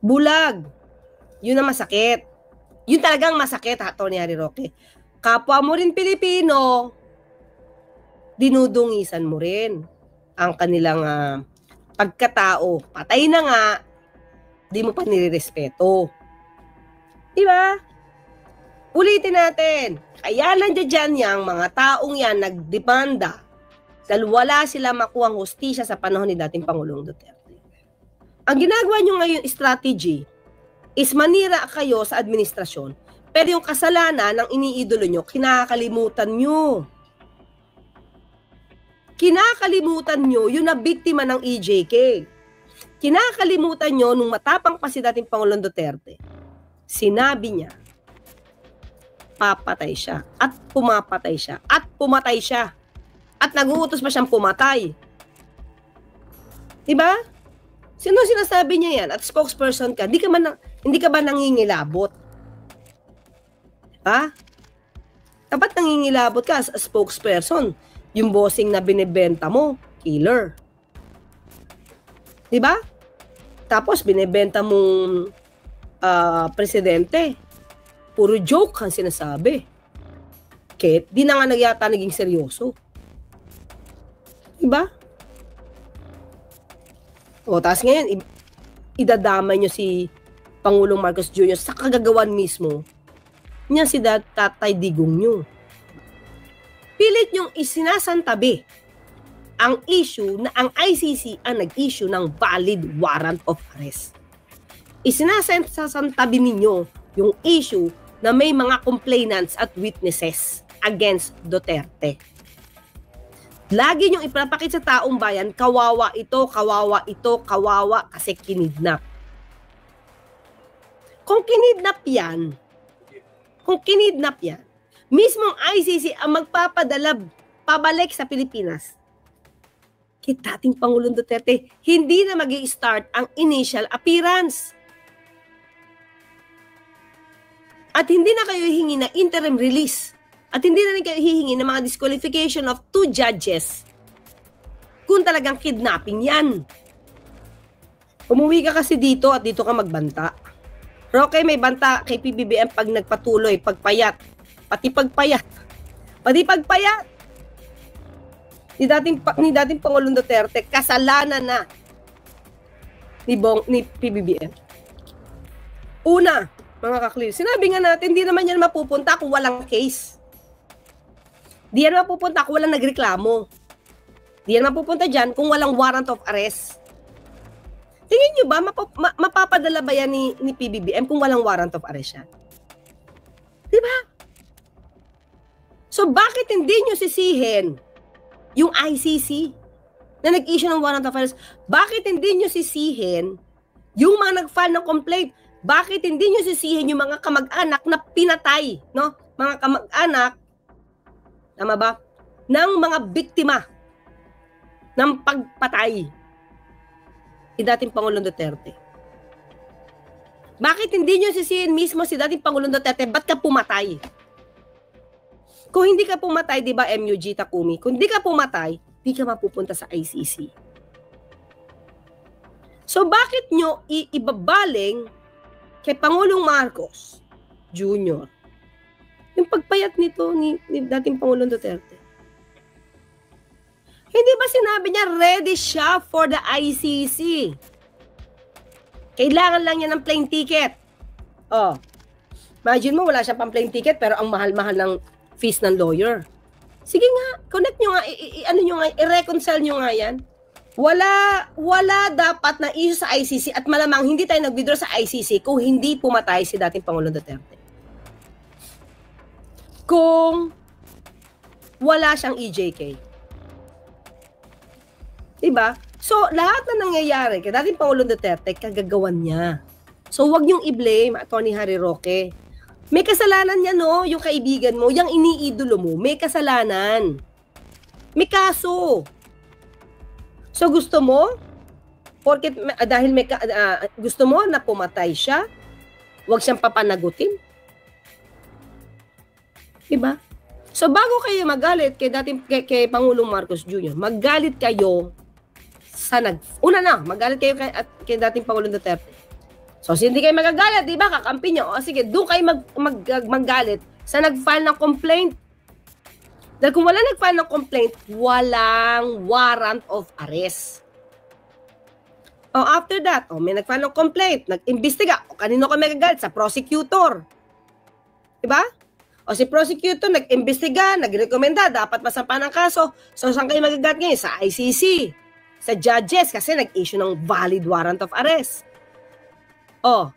Bulag. Yun ang masakit. Yun talagang masakit, Atty. Harry Roque. Kapwa mo rin Pilipino, dinudungisan mo rin ang kanilang pagkatao. Patay na nga, di mo pa nirerespeto. Diba? Ulitin natin. Kaya nandiyan dyan yung mga taong yan nagdemanda dahil wala sila makuhang hustisya sa panahon ni dating Pangulong Duterte. Ang ginagawa nyo ngayon strategy is manira kayo sa administrasyon, pero yung kasalanan ng iniidolo nyo, kinakalimutan nyo. Kinakalimutan nyo yung nabiktima ng EJK. Kinakalimutan nyo nung matapang pa si dating Pangulong Duterte. Sinabi niya, papatay siya at pumapatay siya at pumatay siya at nag-uutos pa siyang pumatay. Diba? Sino sinasabi niya yan? At spokesperson ka, hindi ka ba nangingilabot? Diba? Dapat nangingilabot ka as a spokesperson. Yung bossing na binibenta mo, killer. Diba? Tapos binibenta mong presidente, puro joke ang sinasabi. Kaya di na nga nagyata naging seryoso. Diba? O, tapos ngayon, idadamay nyo si Pangulong Marcos Jr. sa kagagawan mismo niya si Tatay Digong nyo. Pilit nyong isinasantabi ang issue na ang ICC ang nag-issue ng valid warrant of arrest. Isinasantabi ninyo yung issue na may mga complainants at witnesses against Duterte. Lagi niyong ipapakita sa taong bayan, kawawa ito, kawawa kasi kinidnap. Kung kinidnap yan, mismong ICC ang magpapadala pabalik sa Pilipinas, kay dating Pangulong Duterte, hindi na mag-i-start ang initial appearance. At hindi na kayo hihingi na interim release. At hindi na rin kayo hihingi ng mga disqualification of 2 judges kung talagang kidnapping yan. Umuwi ka kasi dito at dito ka magbanta. Roque, may banta kay PBBM pag nagpatuloy, pagpayat. Pati pagpayat. Ni dating Pangulong Duterte, kasalanan na ni PBBM. Una, mga kaklir, sinabi nga natin, hindi naman yan mapupunta kung walang case. Di yan mapupunta kung walang nagreklamo. Di yan mapupunta dyan kung walang warrant of arrest. Tingin nyo ba, mapapadala ba yan ni PBBM kung walang warrant of arrest yan? Diba? So bakit hindi nyo sisihin yung ICC na nag-issue ng warrant of arrest? Bakit hindi nyo sisihin yung mga nag-file ng complaint? Bakit hindi nyo sisihin yung mga kamag-anak na pinatay, no? Mga kamag-anak, tama ba? Ng mga biktima ng pagpatay si dating Pangulong Duterte. Bakit hindi nyo sisihin mismo si dating Pangulong Duterte? Ba't ka pumatay? Kung hindi ka pumatay, di ba, MUG Takumi? Kung hindi ka pumatay, di ka mapupunta sa ICC. So bakit nyo ibabaling kay Pangulong Marcos Jr. yung pagpayat nito ni dating Pangulong Duterte? Hindi ba sinabi niya ready siya for the ICC? Kailangan lang niya ng plane ticket. Oh, imagine mo, wala siyang pang plane ticket pero ang mahal-mahal ng fees ng lawyer. Sige nga, connect nyo nga, i-reconcile nyo nga yan. Wala dapat na issue sa ICC at malamang hindi tayo nag-withdraw sa ICC kung hindi pumatay si dating Pangulong Duterte. Kung wala siyang EJK. Diba? So, lahat na nangyayari kay dating Pangulong Duterte, kagagawan niya. So, wag niyong i-blame, Atty. Harry Roque. May kasalanan niya, no? Yung kaibigan mo, yung iniidolo mo, may kasalanan. May kaso. So, gusto mo, dahil gusto mo na pumatay siya, wag siyang papanagutin. Diba? So, bago kayo magalit kay Pangulong Marcos Jr., magalit kayo magalit kayo kay dating Pangulong Duterte So, hindi kayo magagalit, di ba? Kakampi nyo. O sige, doon kayo maggalit sa nag-file ng complaint. Dahil kung wala nag-file ng complaint, walang warrant of arrest. O after that, may nag-file ng complaint, nag-imbestiga. O kanino ka magagalit? Sa prosecutor. Diba? O si prosecutor, nag-imbestiga, nag-rekomenda, dapat masampa ng kaso. So, saan kayo magagalit ngayon? Sa ICC. Sa judges, kasi nag-issue ng valid warrant of arrest. O,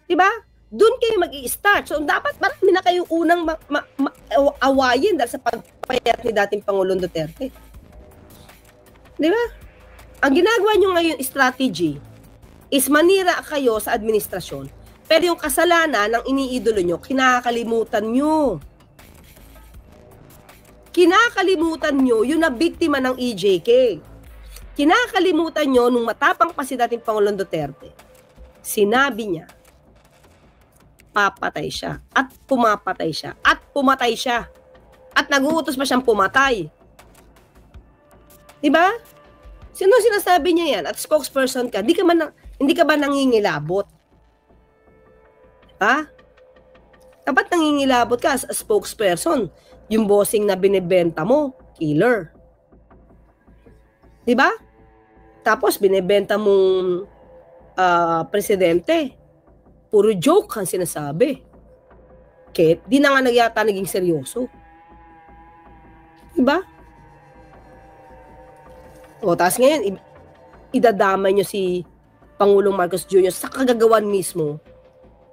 diba? Doon kayo mag-i-start. So, dapat marami na kayong unang awayin dahil sa pagpapayat ni dating Pangulong Duterte. Diba? Ang ginagawa nyo ngayon strategy is manira kayo sa administrasyon. Pero yung kasalanan ng iniidolo nyo, kinakalimutan nyo. Kinakalimutan nyo yung nabiktima ng EJK. Kinakalimutan nyo nung matapang pa si dating Pangulong Duterte. Sinabi niya, papatay siya at pumapatay siya at pumatay siya at nag-uutos pa siyang pumatay. Diba? Sino sinasabi niya yan? At spokesperson ka, hindi ka ba nangingilabot? Ha? Dapat nangingilabot ka as a spokesperson. Yung bossing na binibenta mo, killer. Diba? Tapos binibenta mong presidente. Puro joke ang sinasabi. Kaya di na nga nagyata naging seryoso. Diba? O, tapos ngayon, idadamay nyo si Pangulong Marcos Jr. sa kagagawan mismo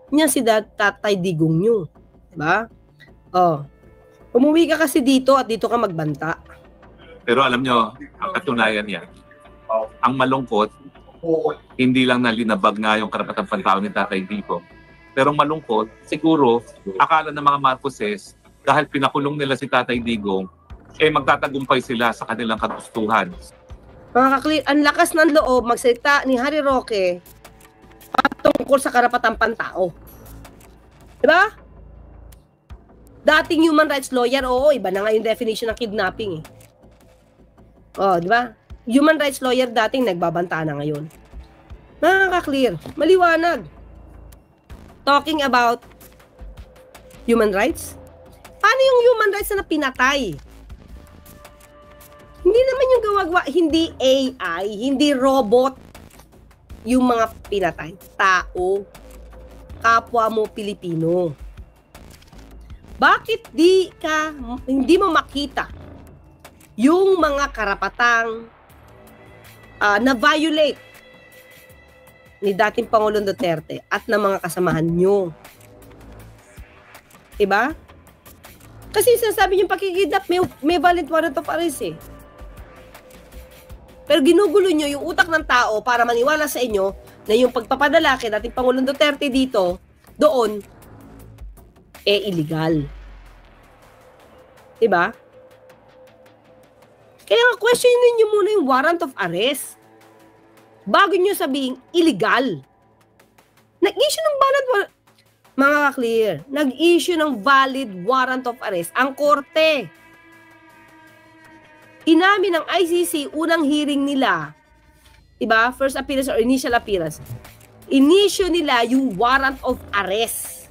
niya si Tatay Digong nyo. Diba? O, umuwi ka kasi dito at dito ka magbanta. Pero alam nyo, ang katunayan yan, ang malungkot, hindi lang nalinabag nga yung karapatang pantao ni Tatay Digong. Pero malungkot, siguro, akala ng mga Marcoses, dahil pinakulong nila si Tatay Digong, magtatagumpay sila sa kanilang kagustuhan. Mga kaklir, ang lakas ng loob magsalita ni Harry Roque patungkol sa karapatang pantao. Diba? Dating human rights lawyer, oo, iba na nga yung definition ng kidnapping eh. Oh, diba? Human rights lawyer dating nagbabanta na ngayon. Mga kaklir, maliwanag. Talking about human rights? Paano yung human rights na pinatay? Hindi naman yung gawagawa, hindi AI, hindi robot yung mga pinatay. Tao, kapwa mo Pilipino. Bakit hindi mo makita yung mga karapatang na-violate ni dating Pangulong Duterte at ng mga kasamahan nyo? Diba? Kasi sinasabi yung pakikidnap, may valid warrant of arrest eh. Pero ginugulo nyo yung utak ng tao para maniwala sa inyo na yung pagpapadala kay dating Pangulong Duterte dito, doon, illegal. Diba? Kaya nga, questionin nyo muna yung warrant of arrest. Bago nyo sabihin, illegal. Nag-issue ng valid mga ka-clear, nag-issue ng valid warrant of arrest ang korte. Inamin ng ICC, unang hearing nila, diba? First appearance or initial appearance. Inisyo nila yung warrant of arrest.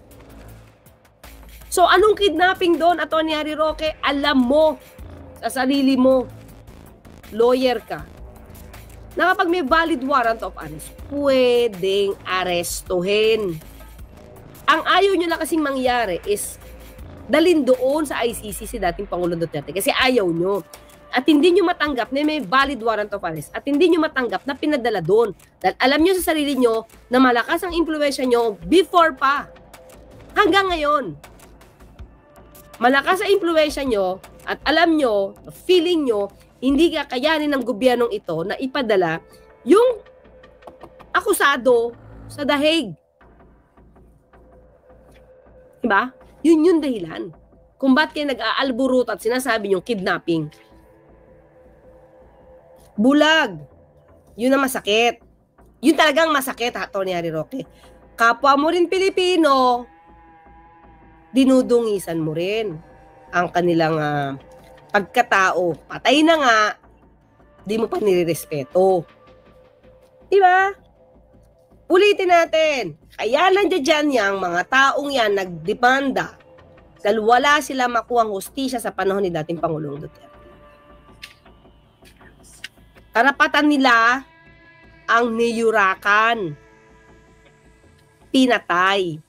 So, anong kidnapping doon, Atty. Harry Roque? Alam mo sa sarili mo, lawyer ka, na kapag may valid warrant of arrest, pwedeng arestuhin. Ang ayaw nyo na kasing mangyari is dalhin doon sa ICC si dating Pangulong Duterte kasi ayaw nyo. At hindi nyo matanggap na may valid warrant of arrest. At hindi nyo matanggap na pinadala doon. Dahil alam nyo sa sarili nyo na malakas ang impluwensya nyo before pa. Hanggang ngayon. Malakas ang impluwensya nyo at alam nyo, feeling nyo, hindi kakayanin ng gobyernong ito na ipadala yung akusado sa The Hague. Diba? Yun yung dahilan. Kung ba't kayo nag-aalburot at sinasabi yung kidnapping. Bulag. Yun ang masakit. Yun talagang masakit, Atty. Harry Roque. Kapwa mo rin Pilipino, dinudungisan mo rin ang kanilang pagkatao. Patay na nga, di mo pa nirerespeto. Diba? Ulitin natin. Kaya nandiyan dyan yung mga taong yan nagdemanda dahil wala sila makuhang hustisya sa panahon ni dating Pangulong Duterte. Karapatan nila ang niyurakan. Pinatay.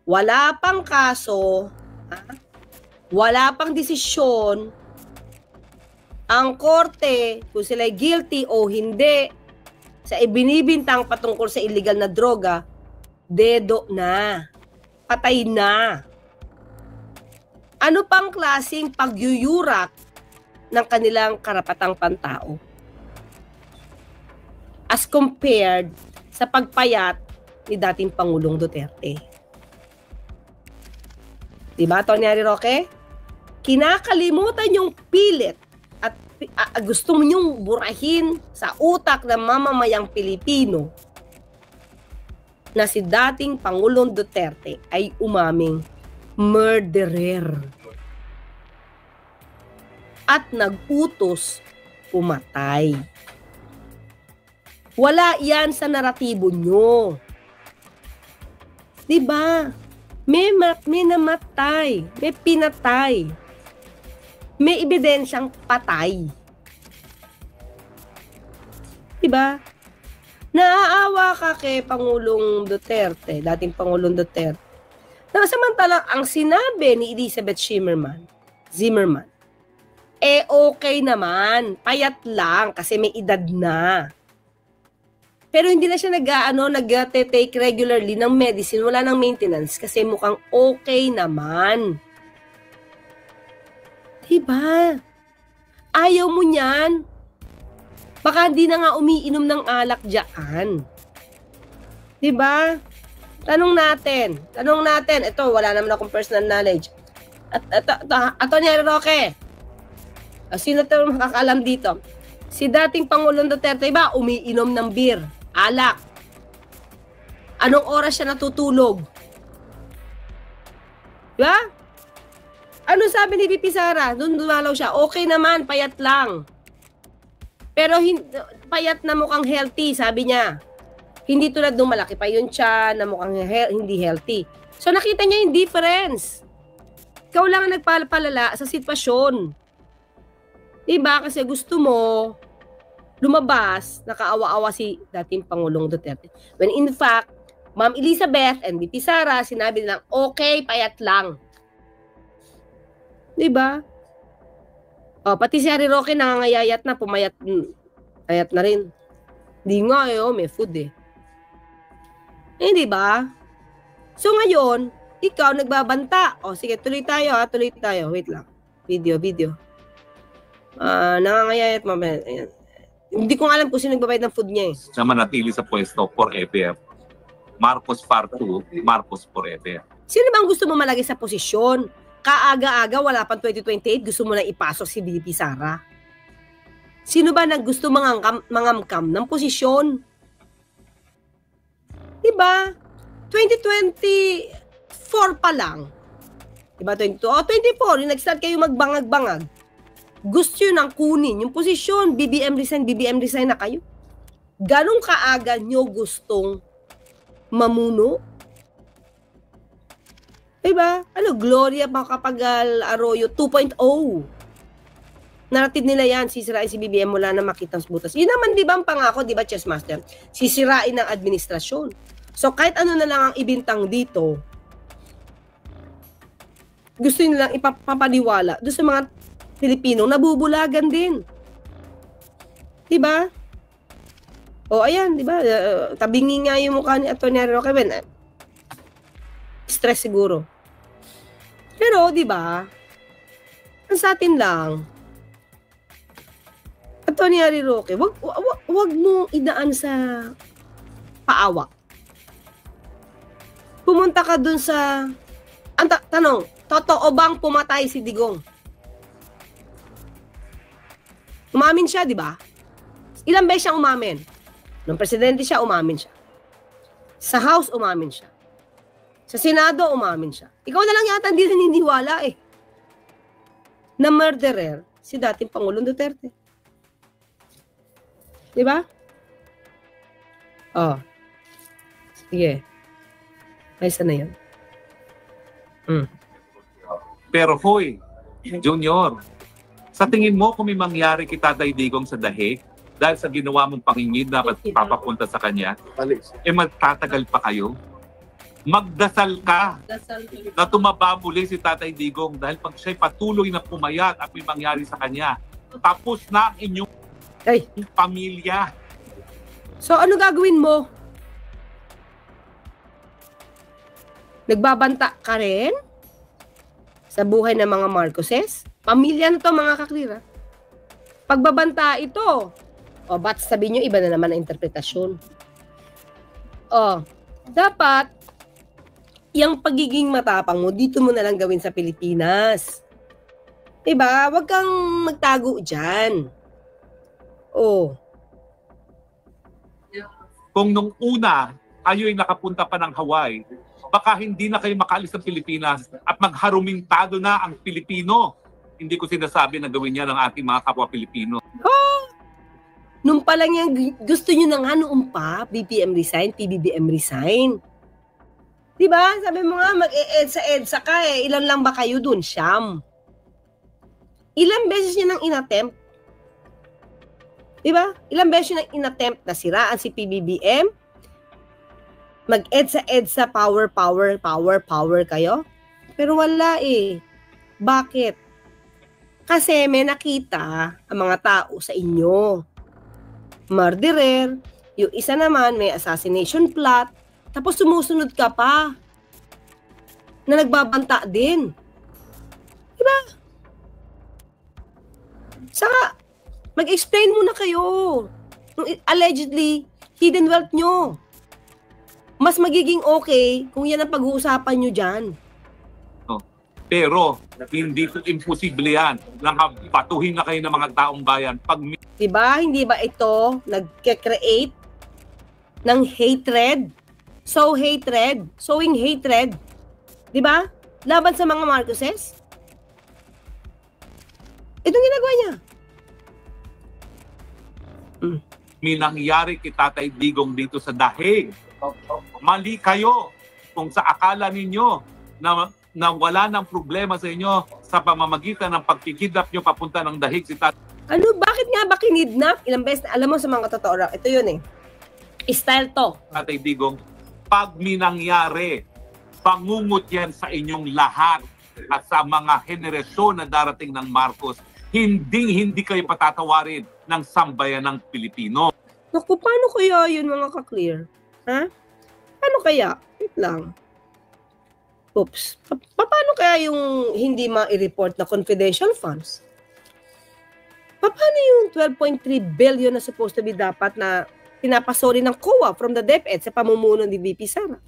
Wala pang kaso, wala pang desisyon, ang korte kung sila guilty o hindi sa ibinibintang patungkol sa illegal na droga, dedo na. Patay na. Ano pang klaseng pagyuyurak ng kanilang karapatang pantao? As compared sa pagpayat ni dating Pangulong Duterte. Diba, Tony Roque? Kinakalimutan yung pilit at gusto nyong burahin sa utak ng mamamayang Pilipino na si dating Pangulong Duterte ay umaming murderer at nag-utos pumatay. Wala yan sa naratibo nyo. Diba? May namatay, may pinatay, may ebidensyang patay. Diba? Naaawa ka kay Pangulong Duterte, dating Pangulong Duterte. Na samantalang ang sinabi ni Elizabeth Zimmerman, okay naman, payat lang kasi may edad na. Pero hindi na siya nag-take regularly ng medicine, wala ng maintenance kasi mukhang okay naman. Diba? Ayaw mo niyan. Baka hindi na nga umiinom ng alak dyan. Diba? Tanong natin. Ito, wala naman akong personal knowledge. Tony Roque. Sino ito makakaalam dito? Si dating Pangulong Duterte ba umiinom ng beer? Alak. Anong oras siya natutulog? Diba? Ano sabi ni VP Sara? Doon dumalaw siya. Okay naman, payat lang. Pero payat na mukhang healthy, sabi niya. Hindi tulad nung malaki pa yun siya na mukhang hindi healthy. So nakita niya yung difference. Ikaw lang ang nagpapalala sa sitwasyon. Diba? Kasi gusto mo lumabas, nakaawa-awa si dating Pangulong Duterte. When in fact, Ma'am Elizabeth and VP Sara, sinabi nilang, okay, payat lang. Diba? Pati si Harry Roque nangangayayat na, payat na rin. Di nga may food diba? So ngayon, ikaw nagbabanta. Sige, tuloy tayo. Wait lang. Video. Nangangayayat, Ayan. Hindi ko alam kung sino nagbabayad ng food niya Siya manatili sa pwesto forever. Marcos Part 2, Marcos forever. Sino bang gusto mo malagay sa posisyon? Kaaga-aga, wala pang 2028, gusto mo na ipasok si VP Sara? Sino ba nang gusto mangamkam ng posisyon? Diba? 2024 pa lang. Diba? 22 o 24, yung nag-start kayo magbangag-bangag. Gusto nyo nang kunin yung posisyon, BBM resign na kayo. Ganong kaaga nyo gustong mamuno? Diba? Gloria Macapagal Arroyo 2.0. Narrative nila yan, sisirain si BBM mula na makitang butas. Yun naman, di ba, ang pangako, di ba, Chess Master? Sisirain ng administrasyon. So, kahit ano na lang ang ibintang dito, gusto nilang ipapaliwala doon sa mga Pilipino, nabubulagan din. Diba? Ayan, diba? Tabingi nga yung mukha ni Atty. Roque. Stress siguro. Pero, diba? Ang sa atin lang, Atty. Roque, wag mo idaan sa paawa. Pumunta ka dun sa... Tanong, totoo bang pumatay si Digong? Umamin siya, di ba? Ilang beses siyang umamin? Nung presidente siya, umamin siya. Sa House, umamin siya. Sa Senado, umamin siya. Ikaw na lang yata hindi naniniwala na murderer si dating Pangulong Duterte. Di ba? Sige. Ay, sana yun. Pero hoy, Junior, sa tingin mo kung may mangyari kay Tatay Digong sa dahig, dahil sa ginawa mong pangingid na papapunta sa kanya, magtatagal pa kayo? Magdasal ka na tumaba muli si Tatay Digong dahil pag siya'y patuloy na pumayat at may mangyari sa kanya, tapos na ang inyong pamilya. So, ano gagawin mo? Nagbabanta ka rin sa buhay ng mga Marcoses? Pamilya na to, mga kaklira. Pagbabanta ito, ba't sabihin nyo, iba na naman ang interpretasyon. Dapat, yung pagiging matapang mo, dito mo na lang gawin sa Pilipinas. Diba? Huwag kang magtago dyan. Kung nung una, kayo'y nakapunta pa ng Hawaii, baka hindi na kayo makaalis ng Pilipinas at magharumintado na ang Pilipino. Hindi ko sinasabi na gawin niya ng ating mga kapwa Pilipino. Nung pa lang yan, gusto nyo na nga noon pa, BBM resign, PBBM resign. Diba? Sabi mo nga, mag-EDSA ka eh. Ilan lang ba kayo dun? Siyam. Ilang beses nyo nang inattempt? Diba? Ilang beses nyo nang inattempt na siraan si PBBM? Mag-EDSA, power kayo? Pero wala eh. Bakit? Kasi may nakita ang mga tao sa inyo. Murderer, yung isa naman may assassination plot, tapos sumusunod ka pa na nagbabanta din. Diba? Saka, mag-explain muna kayo. Allegedly, hidden wealth nyo. Mas magiging okay kung yan ang pag-uusapan nyo dyan. Pero, hindi imposible yan. Patuhin na kayo ng mga taong bayan. Diba? Hindi ba ito nag-create ng hatred? Sowing hatred. Diba? Laban sa mga Marcoses? Itong ginagawa niya. May nangyari kay Tatay Digong dito sa dahig. Mali kayo kung sa akala ninyo na wala ng problema sa inyo sa pamamagitan ng pagkikidnap nyo papunta ng dahig si Tatay. Ano? Bakit nga ba kinidnap? Ilang beses na, alam mo sa mga totoo lang, ito yun eh. Style to. Tatay Digong, pag may nangyari, pangungot yan sa inyong lahat at sa mga henerasyon na darating ng Marcos, hindi kayo patatawarin ng sambayan ng Pilipino. Naku, paano kaya yun mga ka-clear? Ha? Paano kaya? Wait lang. Oops. Paano kaya yung hindi ma-report na confidential funds? Paano yung 12.3 billion na supposed to be dapat na pinapasori ng COA from the DepEd sa pamumuno ni VP Sara?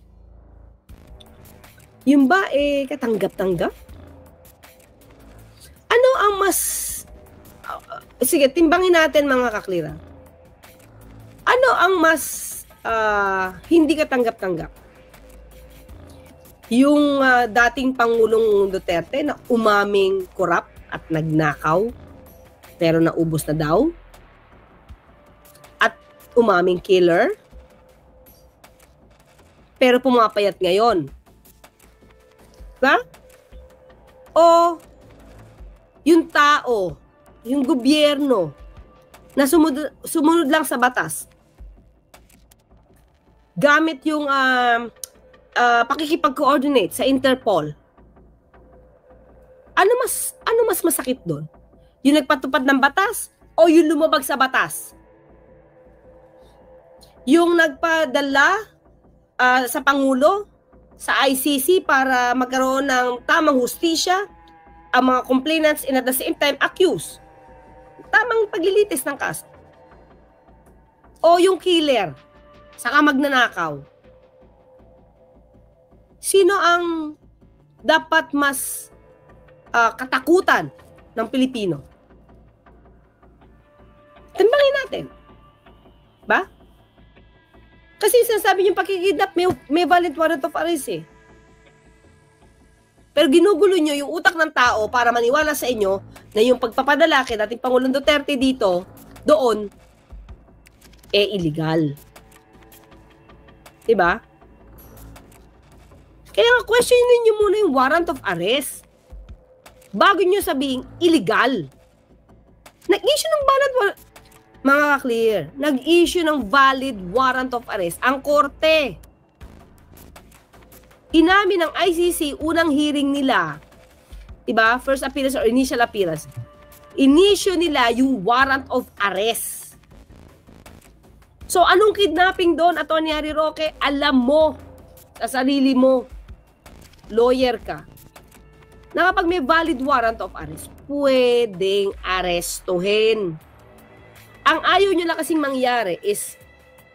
Yung ba katanggap-tanggap? Ano ang mas... sige, timbangin natin mga kaklira. Ano ang mas hindi katanggap-tanggap? Yung dating Pangulong Duterte na umaming korap at nagnakaw pero naubos na daw? At umaming killer pero pumapayat ngayon? Diba? O yung tao, yung gobyerno na sumunod lang sa batas gamit yung pakikipag-coordinate sa Interpol. Ano mas masakit doon? Yung nagpatupad ng batas o yung lumabag sa batas? Yung nagpadala sa Pangulo, sa ICC para magkaroon ng tamang hustisya ang mga complainants and at the same time accused. Tamang paglilitis ng kaso. O yung killer, saka magnanakaw. Sino ang dapat mas katakutan ng Pilipino? Timbangin natin. Ba? Kasi sinasabi niyo pakikidnap, may valid warrant of arrest eh. Pero ginugulo niyo yung utak ng tao para maniwala sa inyo na yung pagpapadala kay dating Pangulong Duterte doon, illegal. Diba? Kaya nga, questionin niyo muna yung warrant of arrest. Bago niyo sabihin, illegal. Nag-issue ng mga ka-clear, nag-issue ng valid warrant of arrest ang korte. Inamin ng ICC, unang hearing nila, diba? First appearance or initial appearance. Inisyo nila yung warrant of arrest. So, anong kidnapping doon, Atty. Harry Roque? Alam mo sa sarili mo, lawyer ka, na kapag may valid warrant of arrest, pwedeng arestuhin. Ang ayaw nyo lang kasing mangyari is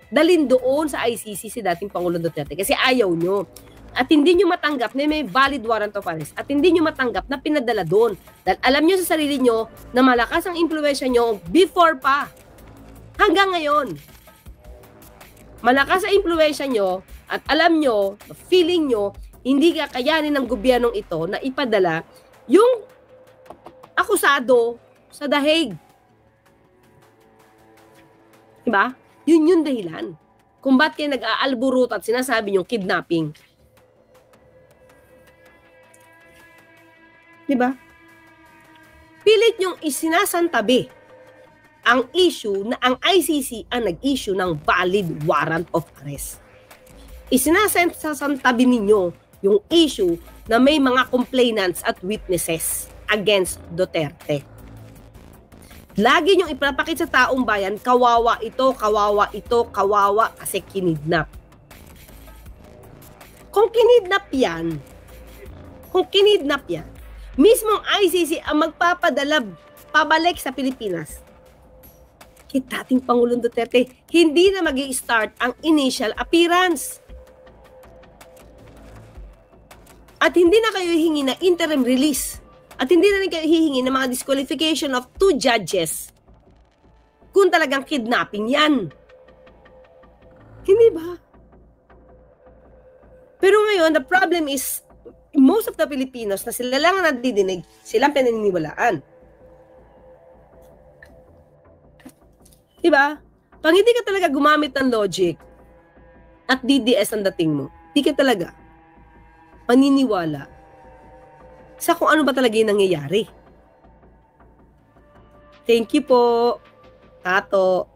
dalhin doon sa ICC si dating Pangulong Duterte kasi ayaw nyo. At hindi nyo matanggap na may valid warrant of arrest at hindi nyo matanggap na pinadala doon. Dahil alam nyo sa sarili nyo na malakas ang impluwensya nyo before pa. Hanggang ngayon. Malakas ang impluwensya nyo at alam nyo, feeling nyo, hindi kakayanin ng gobyernong ito na ipadala yung akusado sa The Hague. Diba? Yun yung dahilan. Kung ba't kayo nag-aalburot at sinasabi yung kidnapping. Diba? Pilit yung isinasantabi ang issue na ang ICC ang nag-issue ng valid warrant of arrest. Isinasantabi ninyo yung issue na may mga complainants at witnesses against Duterte. Lagi niyong ipapakita sa taong bayan, kawawa ito, kawawa kasi kinidnap. Kung kinidnap yan, mismong ICC ang magpapadala pabalik sa Pilipinas. Kit dating Pangulong Duterte, hindi na mag-i-start ang initial appearance. At hindi na kayo hihingi na interim release. At hindi na rin kayo hihingi ng mga disqualification of 2 judges kung talagang kidnapping yan. Hindi ba? Pero ngayon, the problem is, most of the Filipinos na sila lang ang nadidinig, silang pinaniniwalaan. Diba? Pag hindi ka talaga gumamit ng logic at DDS ang dating mo, hindi ka talaga paniniwala sa kung ano ba talaga yung nangyayari. Thank you po, Tato.